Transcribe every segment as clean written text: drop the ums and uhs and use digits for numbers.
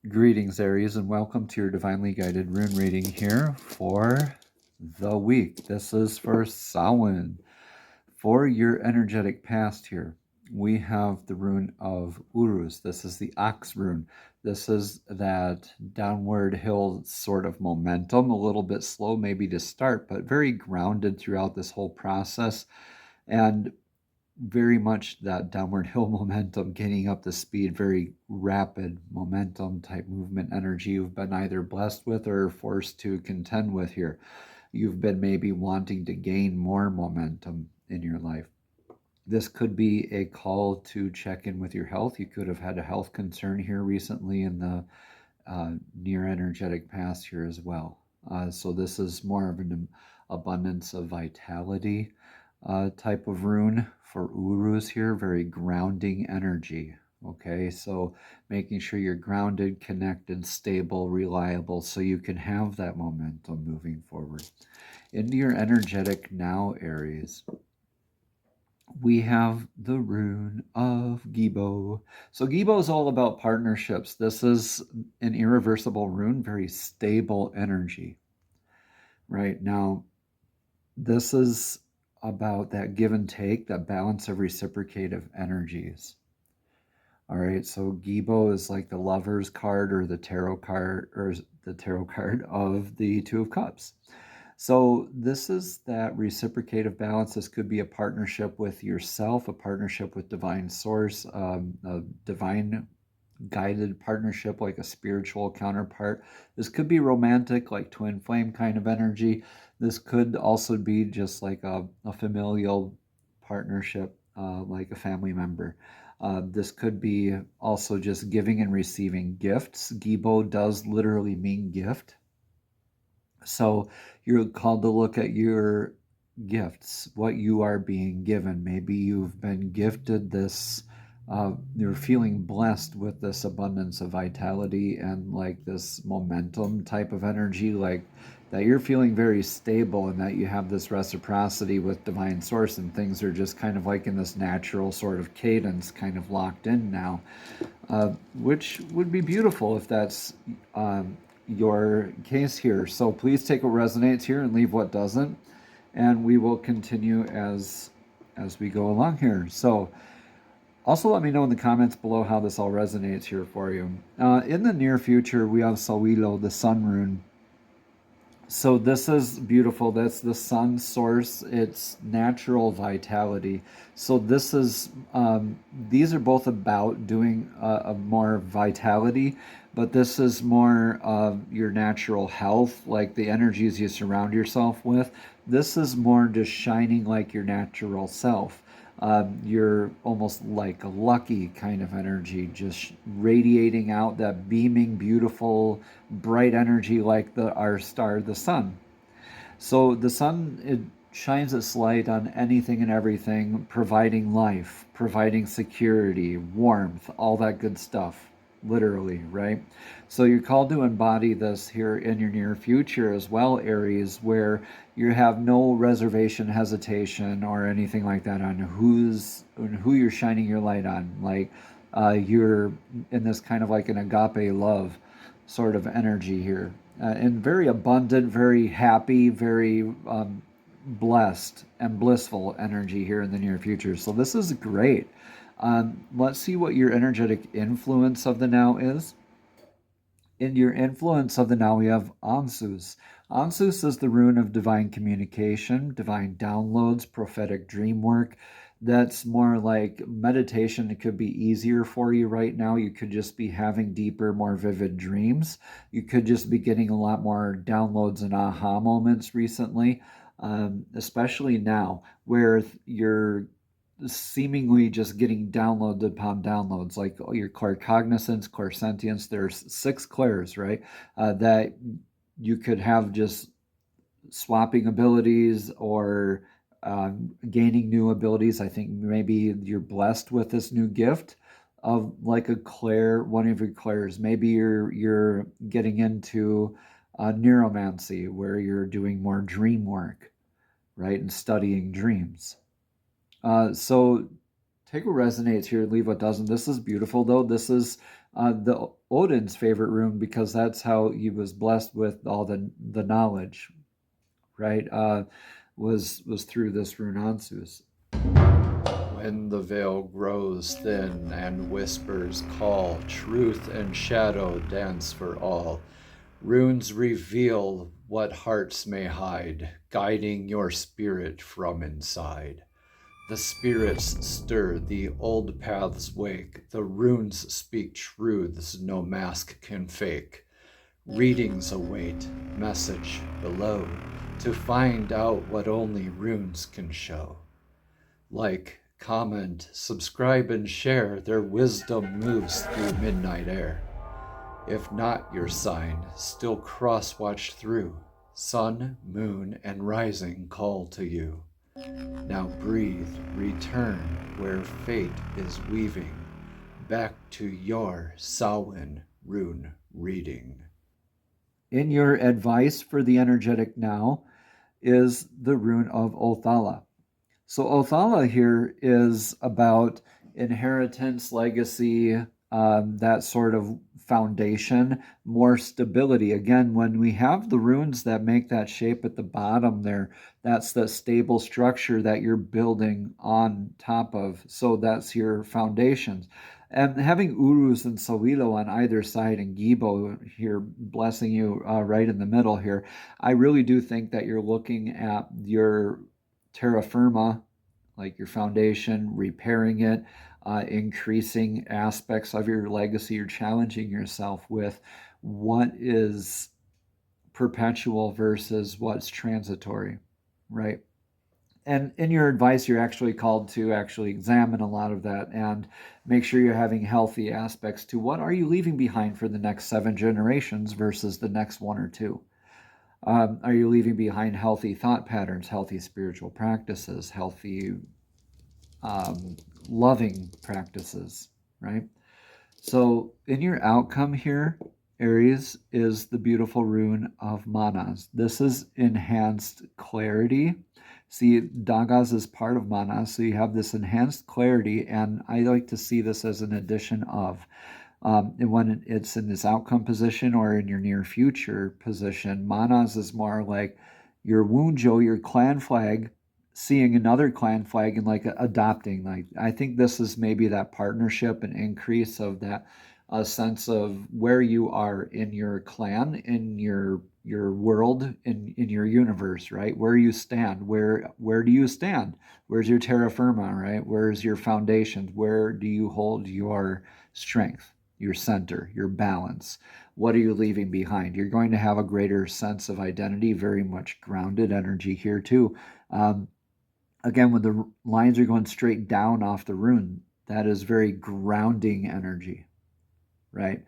Greetings, Aries, and welcome to your divinely guided rune reading here for the week. This is for Samhain. For your energetic past here, we have the rune of Uruz. This is the ox rune. This is that downward hill sort of momentum, a little bit slow maybe to start, but very grounded throughout this whole process. And very much that downward hill momentum, getting up to speed, very rapid momentum type movement energy you've been either blessed with or forced to contend with here. You've been maybe wanting to gain more momentum in your life. This could be a call to check in with your health. You could have had a health concern here recently in the near energetic past here as well. So this is more of an abundance of vitality type of rune for Uruz here, very grounding energy. Okay, so making sure you're grounded, connected, stable, reliable, so you can have that momentum moving forward. Into your energetic now, Aries, we have the rune of Gibo. So Gibo is all about partnerships. This is an irreversible rune, very stable energy. Right now, this is about that give and take, that balance of reciprocative energies. All right, so Gibo is like the Lover's card or the tarot card of the Two of Cups. So this is that reciprocative balance. This could be a partnership with yourself, a partnership with divine source, a divine guided partnership like a spiritual counterpart. This could be romantic, like twin flame kind of energy. This could also be just like a familial partnership, like a family member. This could be also just giving and receiving gifts. Gibo does literally mean gift. So you're called to look at your gifts, what you are being given. Maybe you've been gifted this, you're feeling blessed with this abundance of vitality and like this momentum type of energy, like that you're feeling very stable and that you have this reciprocity with divine source and things are just kind of like in this natural sort of cadence, kind of locked in now, which would be beautiful if that's your case here. So please take what resonates here and leave what doesn't, and we will continue as we go along here. So also let me know in the comments below how this all resonates here for you. In the near future, we have Sawilo, the sun rune. So this is beautiful. That's the sun source. It's natural vitality. So this is, these are both about doing a more vitality, but this is more of your natural health, like the energies you surround yourself with. This is more just shining like your natural self. You're almost like a lucky kind of energy, just radiating out that beaming, beautiful, bright energy like our star, the sun. So the sun, it shines its light on anything and everything, providing life, providing security, warmth, all that good stuff, literally, right? So you're called to embody this here in your near future as well, Aries, where you have no reservation, hesitation, or anything like that on who you're shining your light on. Like you're in this kind of like an agape love sort of energy here, and very abundant, very happy, very blessed and blissful energy here in the near future. So this is great. Let's see what your energetic influence of the now is. In your influence of the now, we have Ansus. Ansus is the rune of divine communication, divine downloads, prophetic dream work. That's more like meditation. It could be easier for you right now. You could just be having deeper, more vivid dreams. You could just be getting a lot more downloads and aha moments recently, especially now where you're seemingly just getting downloaded upon downloads, like your claircognizance, clairsentience. There's 6 clairs, right? That you could have just swapping abilities or gaining new abilities. I think maybe you're blessed with this new gift of like a clair, one of your clairs. Maybe you're getting into neuromancy, where you're doing more dream work, right, and studying dreams. So take what resonates here, leave what doesn't. This is beautiful, though. This is the Odin's favorite rune, because that's how he was blessed with all the knowledge, right? Was through this rune Ansus. When the veil grows thin and whispers call, truth and shadow dance for all. Runes reveal what hearts may hide, guiding your spirit from inside. The spirits stir, the old paths wake. The runes speak truths no mask can fake. Readings await, message below, to find out what only runes can show. Like, comment, subscribe, and share. Their wisdom moves through midnight air. If not your sign, still cross-watch through. Sun, moon, and rising call to you. Now breathe, return where fate is weaving, back to your Samhain rune reading. In your advice for the energetic now is the rune of Othala. So Othala here is about inheritance, legacy, that sort of foundation, more stability. Again, when we have the runes that make that shape at the bottom there, that's the stable structure that you're building on top of. So that's your foundations. And having Urus and Sawilo on either side and Gibo here blessing you right in the middle here, I really do think that you're looking at your terra firma, like your foundation, repairing it, increasing aspects of your legacy. You're challenging yourself with what is perpetual versus what's transitory, right? And in your advice, you're actually called to actually examine a lot of that and make sure you're having healthy aspects to what are you leaving behind for the next 7 generations versus the next 1 or 2. Are you leaving behind healthy thought patterns, healthy spiritual practices, healthy loving practices, right? So in your outcome here, Aries, is the beautiful rune of Manas. This is enhanced clarity. See, Dagas is part of Manas, so you have this enhanced clarity, and I like to see this as an addition of. And when it's in this outcome position or in your near future position, Manas is more like your Wunjo, your clan flag, seeing another clan flag and like adopting. Like, I think this is maybe that partnership and increase of that sense of where you are in your clan, in your world, in your universe, right? Where you stand, where do you stand? Where's your terra firma, right? Where's your foundations? Where do you hold your strength, your center, your balance? What are you leaving behind? You're going to have a greater sense of identity, very much grounded energy here too. Again, when the lines are going straight down off the rune, that is very grounding energy, right?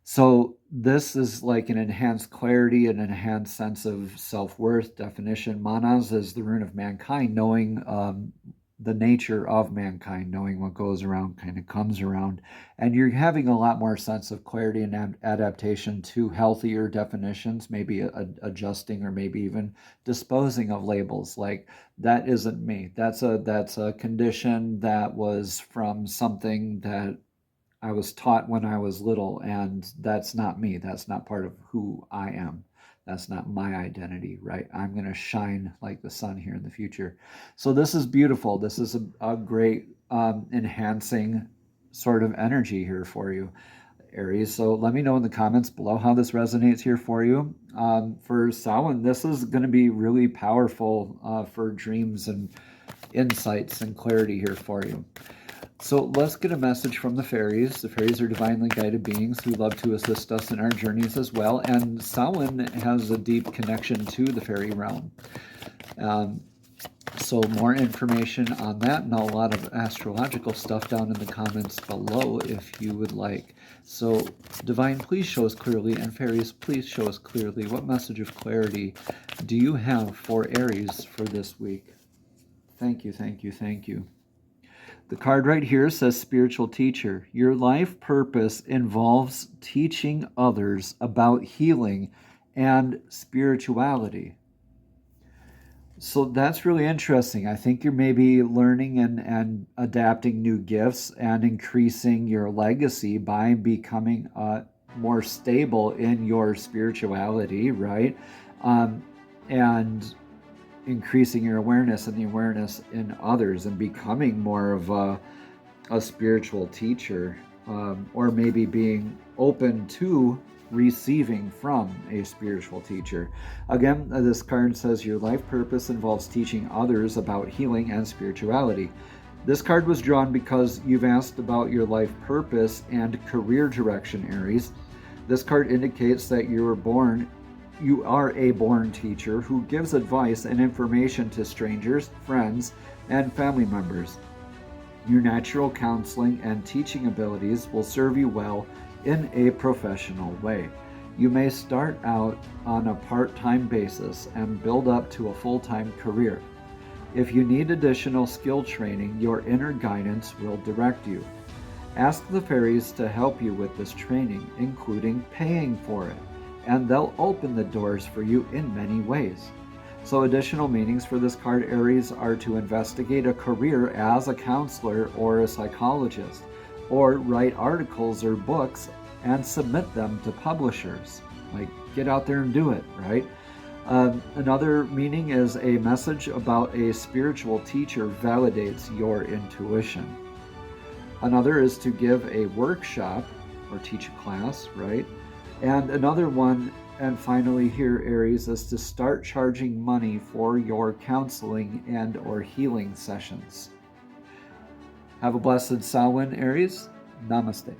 So this is like an enhanced clarity, an enhanced sense of self-worth. Definition: Manas is the rune of mankind, knowing the nature of mankind, knowing what goes around kind of comes around. And you're having a lot more sense of clarity and adaptation to healthier definitions, maybe adjusting or maybe even disposing of labels like, that isn't me. That's a condition that was from something that I was taught when I was little, and that's not me. That's not part of who I am. That's not my identity, right? I'm going to shine like the sun here in the future. So this is beautiful. This is a great enhancing sort of energy here for you, Aries. So let me know in the comments below how this resonates here for you. For Samhain, this is going to be really powerful for dreams and insights and clarity here for you. So let's get a message from the fairies. The fairies are divinely guided beings who love to assist us in our journeys as well. And Samhain has a deep connection to the fairy realm. So more information on that and a lot of astrological stuff down in the comments below if you would like. So Divine, please show us clearly, and fairies, please show us clearly, what message of clarity do you have for Aries for this week? Thank you, thank you, thank you. The card right here says spiritual teacher. Your life purpose involves teaching others about healing and spirituality. So that's really interesting. I think you're maybe learning and adapting new gifts and increasing your legacy by becoming more stable in your spirituality, right? Um, and increasing your awareness and the awareness in others and becoming more of a spiritual teacher, or maybe being open to receiving from a spiritual teacher. Again, this card says your life purpose involves teaching others about healing and spirituality. This card was drawn because you've asked about your life purpose and career direction, Aries. This card indicates that you are a born teacher who gives advice and information to strangers, friends, and family members. Your natural counseling and teaching abilities will serve you well in a professional way. You may start out on a part-time basis and build up to a full-time career. If you need additional skill training, your inner guidance will direct you. Ask the fairies to help you with this training, including paying for it, and they'll open the doors for you in many ways. So additional meanings for this card, Aries, are to investigate a career as a counselor or a psychologist, or write articles or books and submit them to publishers. Like, get out there and do it, right? Another meaning is a message about a spiritual teacher validates your intuition. Another is to give a workshop or teach a class, right? And another one, and finally here, Aries, is to start charging money for your counseling and or healing sessions. Have a blessed Samhain, Aries. Namaste.